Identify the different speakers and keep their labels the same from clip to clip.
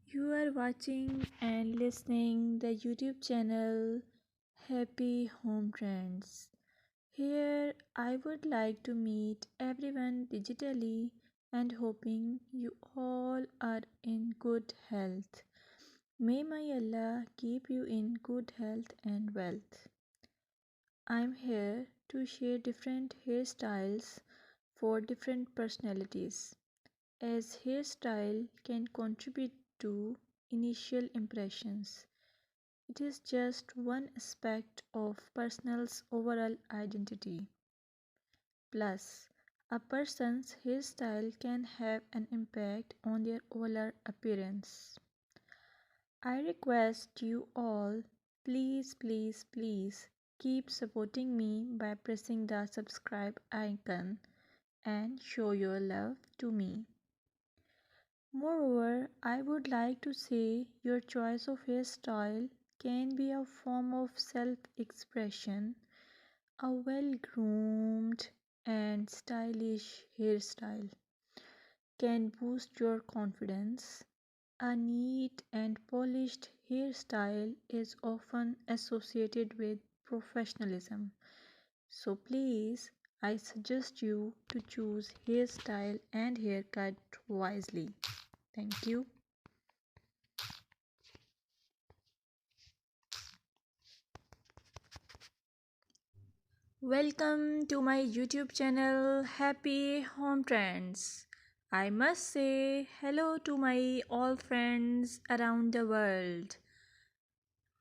Speaker 1: You are watching and listening the YouTube channel Happy Home Trends. Here I would like to meet everyone digitally and hoping you all are in good health. May my Allah keep you in good health and wealth. I'm here to share different hairstyles for different personalities, as hairstyle can contribute to initial impressions. It is just one aspect of person's overall identity. Plus, a person's hairstyle can have an impact on their overall appearance. I request you all, please keep supporting me by pressing the subscribe icon and show your love to me. Moreover, I would like to say your choice of hairstyle can be a form of self expression. A well groomed and stylish hairstyle can boost your confidence. A neat and polished hairstyle is often associated with professionalism. So please, I suggest you to choose hairstyle and haircut wisely. Thank you. Welcome to my YouTube channel Happy Home Trends. I must say hello to my all friends around the world.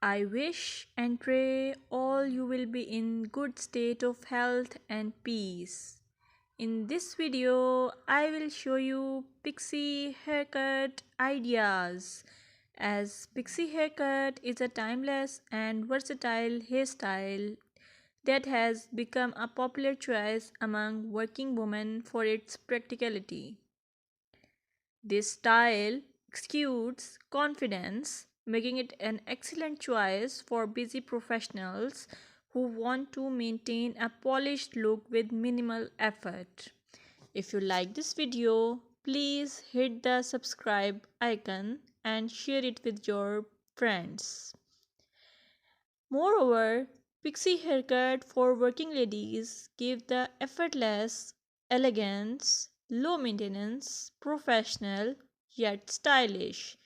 Speaker 1: I wish and pray all you will be in good state of health and peace. In this video, I will show you pixie haircut ideas, as pixie haircut is a timeless and versatile hairstyle that has become a popular choice among working women for its practicality. This style exudes confidence, making it an excellent choice for busy professionals who want to maintain a polished look with minimal effort. If you like this video, please hit the subscribe icon and share it with your friends. Moreover, pixie haircut for working ladies give the effortless elegance, low maintenance, professional yet stylish,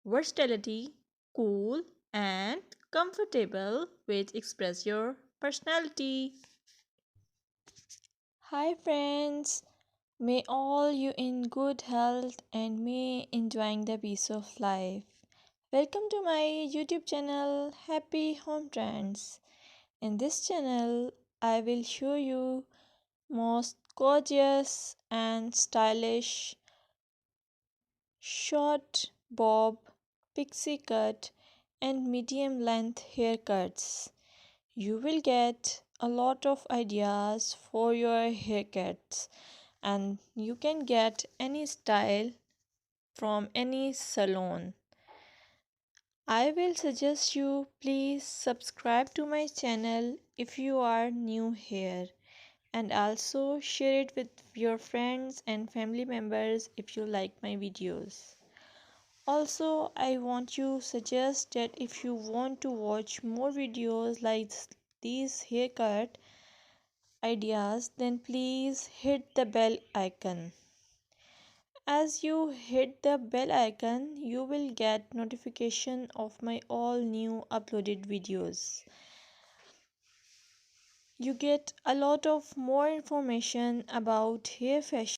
Speaker 1: versatility, cool and comfortable which express your personality. Hi friends, may all you in good health and may enjoying the peace of life. Welcome to my YouTube channel Happy Home Trends. In this channel, I will show you most gorgeous and stylish short bob, pixie cut and medium length haircuts. You will get a lot of ideas for your haircuts and you can get any style from any salon. I will suggest you please subscribe to my channel if you are new here, and also share it with your friends and family members if you like my videos. Also, I want to suggest that if you want to watch more videos like these haircut ideas, then please hit the bell icon. As you hit the bell icon, you will get notification of my all new uploaded videos. You get a lot of more information about hair fashion